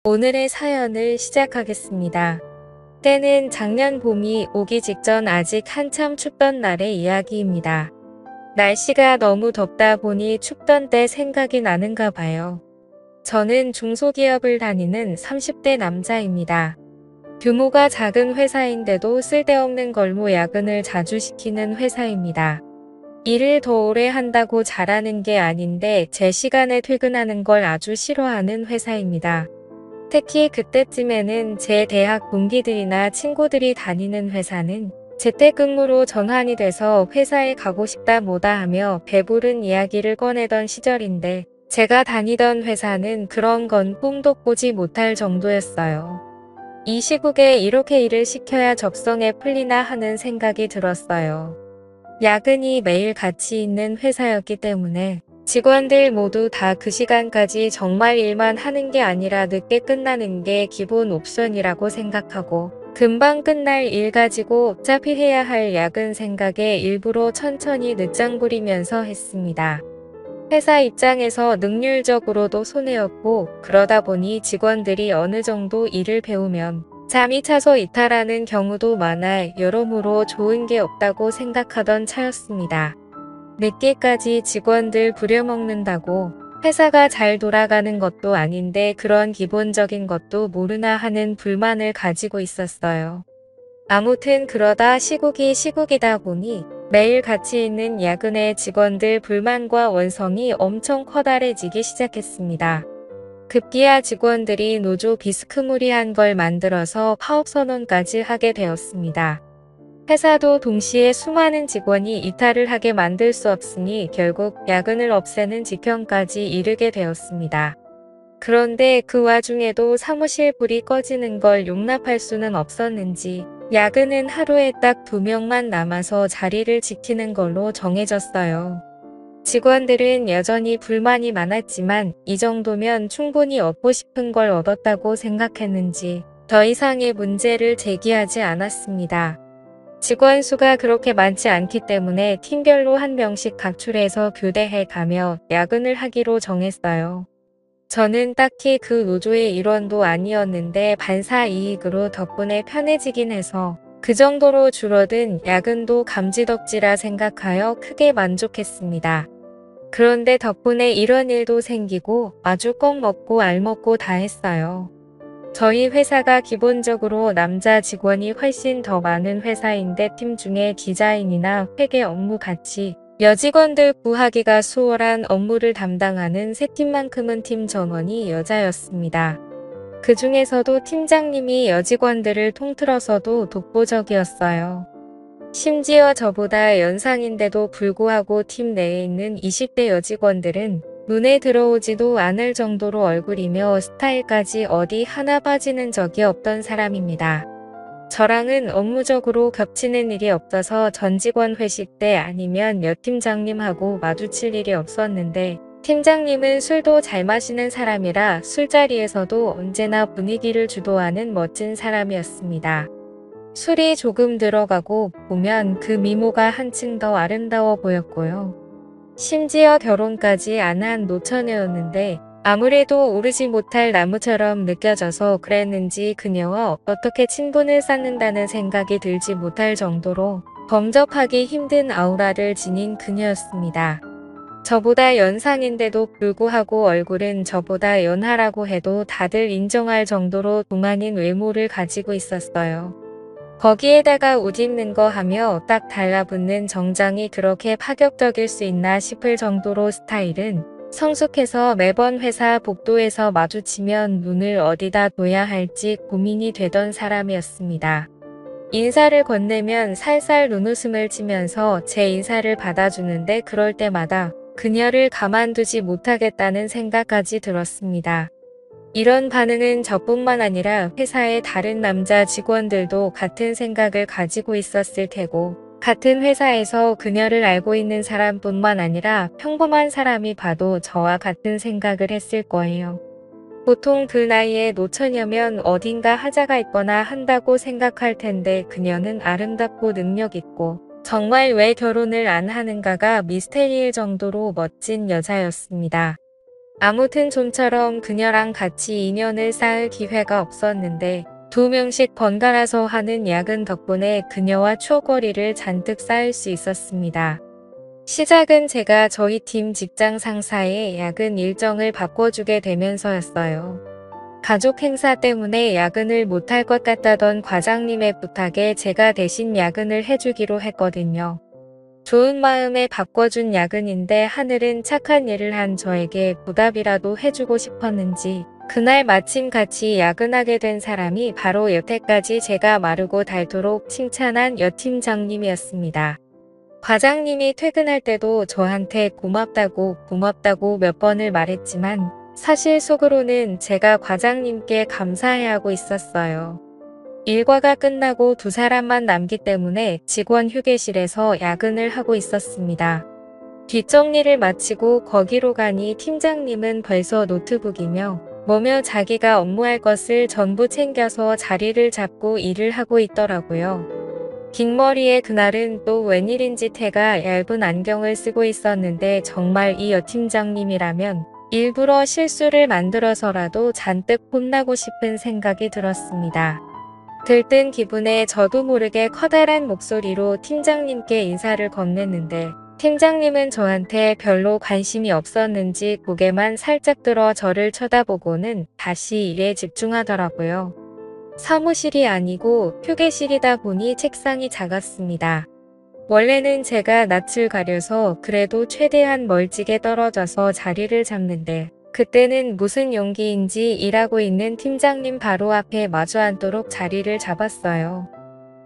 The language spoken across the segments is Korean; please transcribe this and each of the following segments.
오늘의 사연을 시작하겠습니다. 때는 작년 봄이 오기 직전 아직 한참 춥던 날의 이야기입니다. 날씨가 너무 덥다 보니 춥던 때 생각이 나는가 봐요. 저는 중소기업을 다니는 30대 남자입니다. 규모가 작은 회사인데도 쓸데없는 걸로 야근을 자주 시키는 회사입니다. 일을 더 오래 한다고 잘하는 게 아닌데 제 시간에 퇴근하는 걸 아주 싫어하는 회사입니다. 특히 그때쯤에는 제 대학 동기들이나 친구들이 다니는 회사는 재택근무로 전환이 돼서 회사에 가고 싶다 뭐다 하며 배부른 이야기를 꺼내던 시절인데 제가 다니던 회사는 그런 건 꿈도 꾸지 못할 정도였어요. 이 시국에 이렇게 일을 시켜야 적성에 풀리나 하는 생각이 들었어요. 야근이 매일 같이 있는 회사였기 때문에 직원들 모두 다 그 시간까지 정말 일만 하는 게 아니라 늦게 끝나는 게 기본 옵션이라고 생각하고 금방 끝날 일 가지고 어차피 해야 할 야근 생각에 일부러 천천히 늦장 부리면서 했습니다. 회사 입장에서 능률적으로도 손해였고 그러다 보니 직원들이 어느 정도 일을 배우면 잠이 차서 이탈하는 경우도 많아 여러모로 좋은 게 없다고 생각하던 차였습니다. 늦게까지 직원들 부려먹는다고 회사가 잘 돌아가는 것도 아닌데 그런 기본적인 것도 모르나 하는 불만을 가지고 있었어요. 아무튼 그러다 시국이다 보니 매일 같이 있는 야근에 직원들 불만과 원성이 엄청 커다래지기 시작했습니다. 급기야 직원들이 노조 비스크무리한 걸 만들어서 파업선언까지 하게 되었습니다. 회사도 동시에 수많은 직원이 이탈을 하게 만들 수 없으니 결국 야근을 없애는 지경까지 이르게 되었습니다. 그런데 그 와중에도 사무실 불이 꺼지는 걸 용납할 수는 없었는지 야근은 하루에 딱 2명만 남아서 자리를 지키는 걸로 정해졌어요. 직원들은 여전히 불만이 많았지만 이 정도면 충분히 얻고 싶은 걸 얻었다고 생각했는지 더 이상의 문제를 제기하지 않았습니다. 직원 수가 그렇게 많지 않기 때문에 팀별로 한 명씩 각출해서 교대해 가며 야근을 하기로 정했어요. 저는 딱히 그 노조의 일원도 아니었는데 반사 이익으로 덕분에 편해지긴 해서 그 정도로 줄어든 야근도 감지덕지라 생각하여 크게 만족했습니다. 그런데 덕분에 이런 일도 생기고 아주 껌 먹고 알 먹고 다 했어요. 저희 회사가 기본적으로 남자 직원이 훨씬 더 많은 회사인데 팀 중에 디자인이나 회계 업무 같이 여직원들 구하기가 수월한 업무를 담당하는 세 팀만큼은 팀 전원이 여자였습니다. 그 중에서도 팀장님이 여직원들을 통틀어서도 독보적이었어요. 심지어 저보다 연상인데도 불구하고 팀 내에 있는 20대 여직원들은 눈에 들어오지도 않을 정도로 얼굴이며 스타일까지 어디 하나 빠지는 적이 없던 사람입니다. 저랑은 업무적으로 겹치는 일이 없어서 전 직원 회식 때 아니면 여 팀장님하고 마주칠 일이 없었는데 팀장님은 술도 잘 마시는 사람이라 술자리에서도 언제나 분위기를 주도하는 멋진 사람이었습니다. 술이 조금 들어가고 보면 그 미모가 한층 더 아름다워 보였고요. 심지어 결혼까지 안 한 노처녀였는데 아무래도 오르지 못할 나무처럼 느껴져서 그랬는지 그녀와 어떻게 친분을 쌓는다는 생각이 들지 못할 정도로 범접하기 힘든 아우라를 지닌 그녀였습니다. 저보다 연상인데도 불구하고 얼굴은 저보다 연하라고 해도 다들 인정할 정도로 동안인 외모를 가지고 있었어요. 거기에다가 옷 입는 거 하며 딱 달라붙는 정장이 그렇게 파격적일 수 있나 싶을 정도로 스타일은 성숙해서 매번 회사 복도에서 마주치면 눈을 어디다 둬야 할지 고민이 되던 사람이었습니다. 인사를 건네면 살살 눈웃음을 치면서 제 인사를 받아주는데 그럴 때마다 그녀를 가만두지 못하겠다는 생각까지 들었습니다. 이런 반응은 저뿐만 아니라 회사의 다른 남자 직원들도 같은 생각을 가지고 있었을 테고 같은 회사에서 그녀를 알고 있는 사람뿐만 아니라 평범한 사람이 봐도 저와 같은 생각을 했을 거예요. 보통 그 나이에 노처녀면 어딘가 하자가 있거나 한다고 생각할 텐데 그녀는 아름답고 능력 있고 정말 왜 결혼을 안 하는가가 미스테리일 정도로 멋진 여자였습니다. 아무튼 좀처럼 그녀랑 같이 인연을 쌓을 기회가 없었는데 2명씩 번갈아서 하는 야근 덕분에 그녀와 추억거리를 잔뜩 쌓을 수 있었습니다. 시작은 제가 저희 팀 직장 상사의 야근 일정을 바꿔주게 되면서였어요. 가족 행사 때문에 야근을 못할 것 같다던 과장님의 부탁에 제가 대신 야근을 해주기로 했거든요. 좋은 마음에 바꿔준 야근인데 하늘은 착한 일을 한 저에게 보답이라도 해주고 싶었는지 그날 마침 같이 야근하게 된 사람이 바로 여태까지 제가 마르고 닳도록 칭찬한 여팀장님이었습니다. 과장님이 퇴근할 때도 저한테 고맙다고 몇 번을 말했지만 사실 속으로는 제가 과장님께 감사해하고 있었어요. 일과가 끝나고 2사람만 남기 때문에 직원 휴게실에서 야근을 하고 있었습니다. 뒷정리를 마치고 거기로 가니 팀장님은 벌써 노트북이며 뭐며 자기가 업무할 것을 전부 챙겨서 자리를 잡고 일을 하고 있더라고요. 긴 머리에 그날은 또 웬일인지 태가 얇은 안경을 쓰고 있었는데 정말 이 여팀장님이라면 일부러 실수를 만들어서라도 잔뜩 혼나고 싶은 생각이 들었습니다. 들뜬 기분에 저도 모르게 커다란 목소리로 팀장님께 인사를 건넸는데 팀장님은 저한테 별로 관심이 없었는지 고개만 살짝 들어 저를 쳐다보고는 다시 일에 집중하더라고요. 사무실이 아니고 휴게실이다 보니 책상이 작았습니다. 원래는 제가 낯을 가려서 그래도 최대한 멀찍이 떨어져서 자리를 잡는데 그때는 무슨 용기인지 일하고 있는 팀장님 바로 앞에 마주 앉도록 자리를 잡았어요.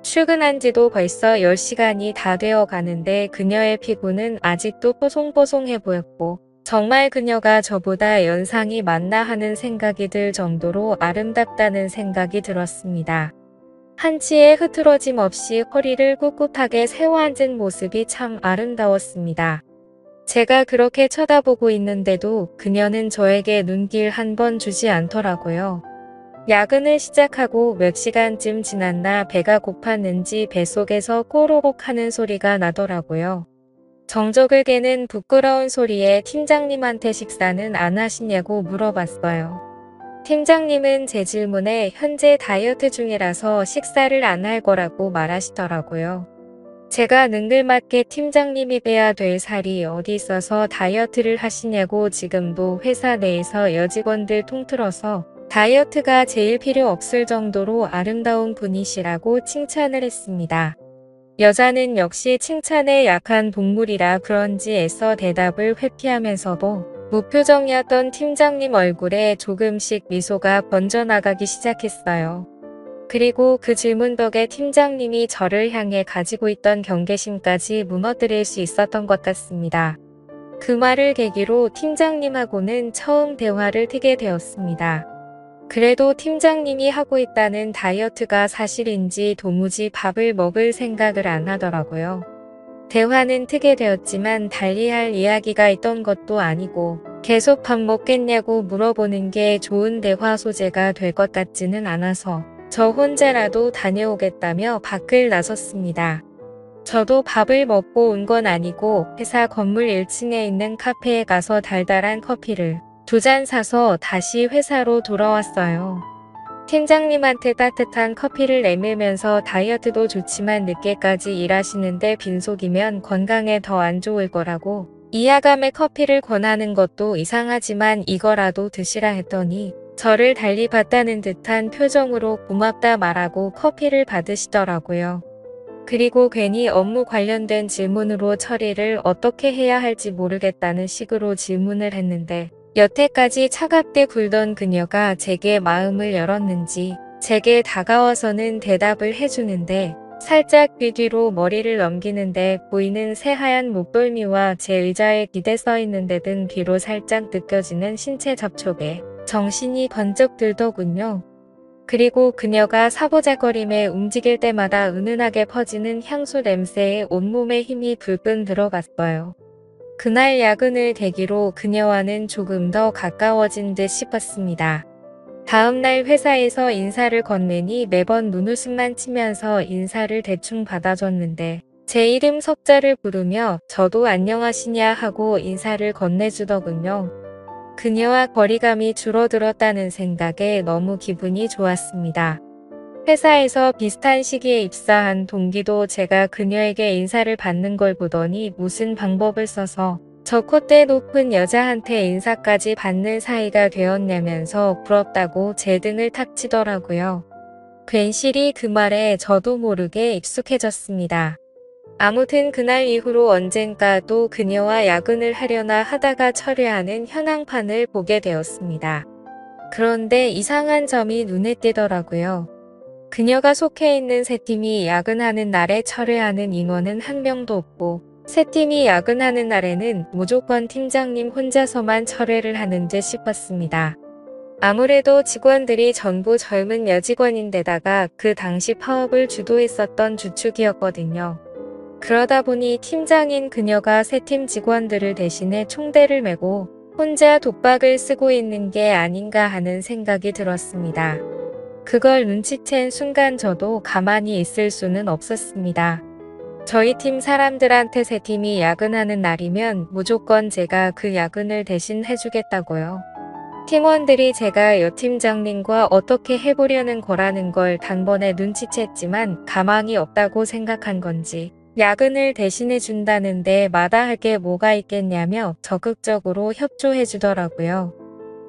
출근한 지도 벌써 10시간이 다 되어 가는데 그녀의 피부는 아직도 뽀송뽀송해 보였고 정말 그녀가 저보다 연상이 많나 하는 생각이 들 정도로 아름답다는 생각이 들었습니다. 한치의 흐트러짐 없이 허리를 꿋꿋하게 세워 앉은 모습이 참 아름다웠습니다. 제가 그렇게 쳐다보고 있는데도 그녀는 저에게 눈길 한 번 주지 않더라고요. 야근을 시작하고 몇 시간쯤 지났나 배가 고팠는지 뱃속에서 꼬르륵 하는 소리가 나더라고요. 정적을 깨는 부끄러운 소리에 팀장님한테 식사는 안 하시냐고 물어봤어요. 팀장님은 제 질문에 현재 다이어트 중이라서 식사를 안 할 거라고 말하시더라고요. 제가 능글맞게 팀장님이 빼야 될 살이 어디 있어서 다이어트를 하시냐고 지금도 회사 내에서 여직원들 통틀어서 다이어트가 제일 필요 없을 정도로 아름다운 분이시라고 칭찬을 했습니다. 여자는 역시 칭찬에 약한 동물이라 그런지 애써 대답을 회피하면서도 무표정이었던 팀장님 얼굴에 조금씩 미소가 번져나가기 시작했어요. 그리고 그 질문 덕에 팀장님이 저를 향해 가지고 있던 경계심까지 무너뜨릴 수 있었던 것 같습니다. 그 말을 계기로 팀장님하고는 처음 대화를 트게 되었습니다. 그래도 팀장님이 하고 있다는 다이어트가 사실인지 도무지 밥을 먹을 생각을 안 하더라고요. 대화는 트게 되었지만 달리할 이야기가 있던 것도 아니고 계속 밥 먹겠냐고 물어보는 게 좋은 대화 소재가 될 것 같지는 않아서 저 혼자라도 다녀오겠다며 밖을 나섰습니다. 저도 밥을 먹고 온 건 아니고 회사 건물 1층에 있는 카페에 가서 달달한 커피를 2잔 사서 다시 회사로 돌아왔어요. 팀장님한테 따뜻한 커피를 내밀면서 다이어트도 좋지만 늦게까지 일하시는데 빈속이면 건강에 더 안 좋을 거라고 이하감에 커피를 권하는 것도 이상하지만 이거라도 드시라 했더니 저를 달리 봤다는 듯한 표정으로 고맙다 말하고 커피를 받으시더라고요. 그리고 괜히 업무 관련된 질문으로 처리를 어떻게 해야 할지 모르겠다는 식으로 질문을 했는데 여태까지 차갑게 굴던 그녀가 제게 마음을 열었는지 제게 다가와서는 대답을 해주는데 살짝 귀 뒤로 머리를 넘기는데 보이는 새하얀 목덜미와 제 의자에 기대 써있는 데 등 뒤로 살짝 느껴지는 신체 접촉에 정신이 번쩍 들더군요. 그리고 그녀가 사보자거림에 움직일 때마다 은은하게 퍼지는 향수 냄새에 온몸에 힘이 불끈 들어갔어요. 그날 야근을 계기로 그녀와는 조금 더 가까워진 듯 싶었습니다. 다음날 회사에서 인사를 건네니 매번 눈웃음만 치면서 인사를 대충 받아줬는데 제 이름 석자를 부르며 저도 안녕하시냐 하고 인사를 건네주더군요. 그녀와 거리감이 줄어들었다는 생각에 너무 기분이 좋았습니다. 회사에서 비슷한 시기에 입사한 동기도 제가 그녀에게 인사를 받는 걸 보더니 무슨 방법을 써서 저 콧대 높은 여자한테 인사까지 받는 사이가 되었냐면서 부럽다고 제 등을 탁 치더라고요. 괜시리 그 말에 저도 모르게 익숙해졌습니다. 아무튼 그날 이후로 언젠가 또 그녀와 야근을 하려나 하다가 철회하는 현황판을 보게 되었습니다. 그런데 이상한 점이 눈에 띄더라고요. 그녀가 속해 있는 세 팀이 야근하는 날에 철회하는 인원은 한 명도 없고 세 팀이 야근하는 날에는 무조건 팀장님 혼자서만 철회를 하는 듯 싶었습니다. 아무래도 직원들이 전부 젊은 여직원인데다가 그 당시 파업을 주도했었던 주축이었거든요. 그러다 보니 팀장인 그녀가 세 팀 직원들을 대신해 총대를 메고 혼자 독박을 쓰고 있는 게 아닌가 하는 생각이 들었습니다. 그걸 눈치챈 순간 저도 가만히 있을 수는 없었습니다. 저희 팀 사람들한테 세 팀이 야근하는 날이면 무조건 제가 그 야근을 대신 해주겠다고요. 팀원들이 제가 여 팀장님과 어떻게 해보려는 거라는 걸 단번에 눈치챘지만 가망이 없다고 생각한 건지 야근을 대신해준다는데 마다할 게 뭐가 있겠냐며 적극적으로 협조해주더라고요.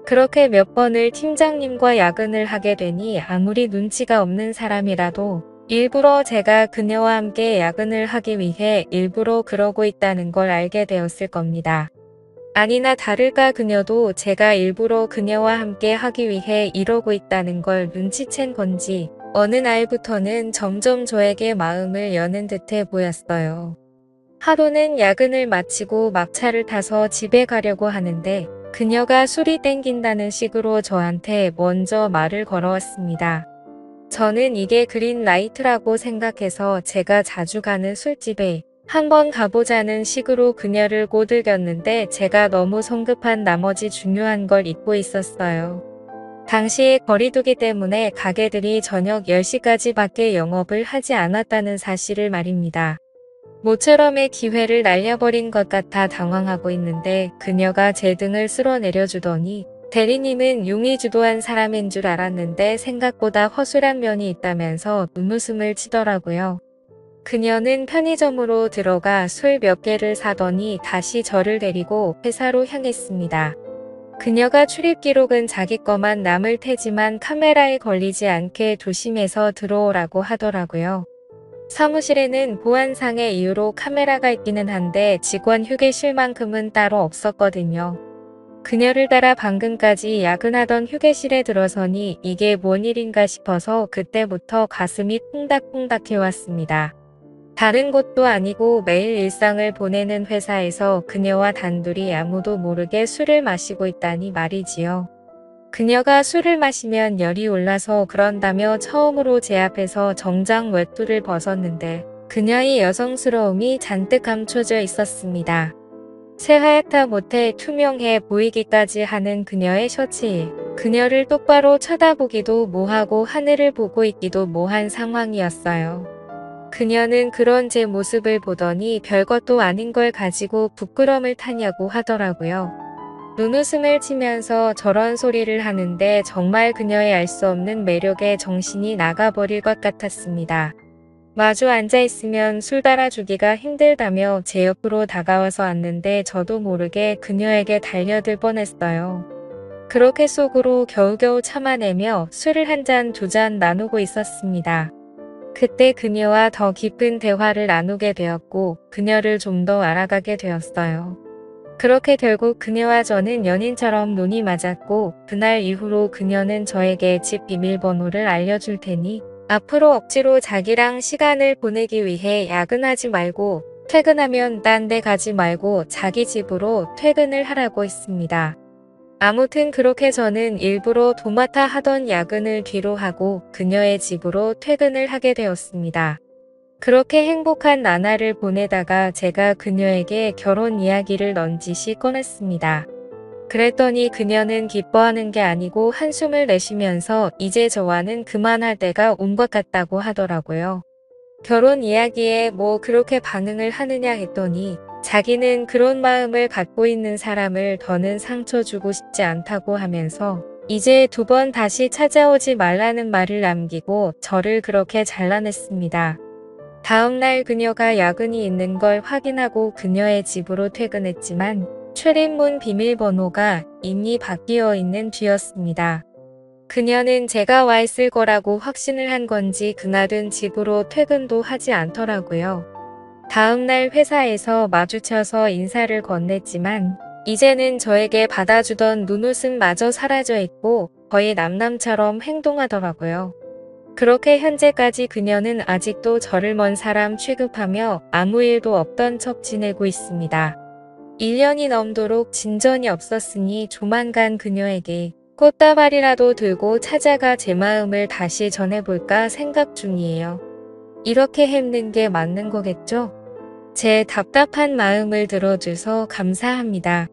그렇게 몇 번을 팀장님과 야근을 하게 되니 아무리 눈치가 없는 사람이라도 일부러 제가 그녀와 함께 야근을 하기 위해 일부러 그러고 있다는 걸 알게 되었을 겁니다. 아니나 다를까 그녀도 제가 일부러 그녀와 함께 하기 위해 이러고 있다는 걸 눈치챈 건지 어느 날부터는 점점 저에게 마음을 여는 듯해 보였어요. 하루는 야근을 마치고 막차를 타서 집에 가려고 하는데 그녀가 술이 땡긴다는 식으로 저한테 먼저 말을 걸어왔습니다. 저는 이게 그린라이트라고 생각해서 제가 자주 가는 술집에 한번 가보자는 식으로 그녀를 꼬들겼는데 제가 너무 성급한 나머지 중요한 걸 잊고 있었어요. 당시에 거리두기 때문에 가게들이 저녁 10시까지 밖에 영업을 하지 않았다는 사실을 말입니다. 모처럼의 기회를 날려버린 것 같아 당황하고 있는데 그녀가 제 등을 쓸어내려주더니 대리님은 용이 주도한 사람인 줄 알았는데 생각보다 허술한 면이 있다면서 눈웃음을 치더라고요. 그녀는 편의점으로 들어가 술 몇 개를 사더니 다시 저를 데리고 회사로 향했습니다. 그녀가 출입 기록은 자기 거만 남을 테지만 카메라에 걸리지 않게 조심해서 들어오라고 하더라고요. 사무실에는 보안상의 이유로 카메라가 있기는 한데 직원 휴게실만큼은 따로 없었거든요. 그녀를 따라 방금까지 야근하던 휴게실에 들어서니 이게 뭔 일인가 싶어서 그때부터 가슴이 콩닥콩닥 해왔습니다. 다른 곳도 아니고 매일 일상을 보내는 회사에서 그녀와 단둘이 아무도 모르게 술을 마시고 있다니 말이지요. 그녀가 술을 마시면 열이 올라서 그런다며 처음으로 제 앞에서 정장 외투를 벗었는데 그녀의 여성스러움이 잔뜩 감춰져 있었습니다. 새하얗다 못해 투명해 보이기까지 하는 그녀의 셔츠에 그녀를 똑바로 쳐다보기도 뭐하고 하늘을 보고 있기도 뭐한 상황이었어요. 그녀는 그런 제 모습을 보더니 별것도 아닌 걸 가지고 부끄럼을 타냐고 하더라고요. 눈웃음을 치면서 저런 소리를 하는데 정말 그녀의 알 수 없는 매력에 정신이 나가버릴 것 같았습니다. 마주 앉아있으면 술 따라주기가 힘들다며 제 옆으로 다가와서 앉는데 저도 모르게 그녀에게 달려들 뻔했어요. 그렇게 속으로 겨우겨우 참아내며 술을 한 잔 두 잔 나누고 있었습니다. 그때 그녀와 더 깊은 대화를 나누게 되었고 그녀를 좀 더 알아가게 되었어요. 그렇게 결국 그녀와 저는 연인처럼 눈이 맞았고 그날 이후로 그녀는 저에게 집 비밀번호를 알려줄 테니 앞으로 억지로 자기랑 시간을 보내기 위해 야근하지 말고 퇴근하면 딴 데 가지 말고 자기 집으로 퇴근을 하라고 했습니다. 아무튼 그렇게 저는 일부러 도맡아 하던 야근을 뒤로 하고 그녀의 집으로 퇴근을 하게 되었습니다. 그렇게 행복한 나날을 보내다가 제가 그녀에게 결혼 이야기를 넌지시 꺼냈습니다. 그랬더니 그녀는 기뻐하는 게 아니고 한숨을 내쉬면서 이제 저와는 그만할 때가 온 것 같다고 하더라고요. 결혼 이야기에 뭐 그렇게 반응을 하느냐 했더니 자기는 그런 마음을 갖고 있는 사람을 더는 상처 주고 싶지 않다고 하면서 이제 2번 다시 찾아오지 말라는 말을 남기고 저를 그렇게 잘라냈습니다. 다음날 그녀가 야근이 있는 걸 확인하고 그녀의 집으로 퇴근했지만 출입문 비밀번호가 이미 바뀌어 있는 뒤였습니다. 그녀는 제가 와 있을 거라고 확신을 한 건지 그날은 집으로 퇴근도 하지 않더라고요. 다음날 회사에서 마주쳐서 인사를 건넸지만 이제는 저에게 받아주던 눈웃음마저 사라져 있고 거의 남남처럼 행동하더라고요. 그렇게 현재까지 그녀는 아직도 저를 먼 사람 취급하며 아무 일도 없던 척 지내고 있습니다. 1년이 넘도록 진전이 없었으니 조만간 그녀에게 꽃다발이라도 들고 찾아가 제 마음을 다시 전해볼까 생각 중이에요. 이렇게 heb는 게 맞는 거겠죠? 제 답답한 마음을 들어줘서 감사합니다.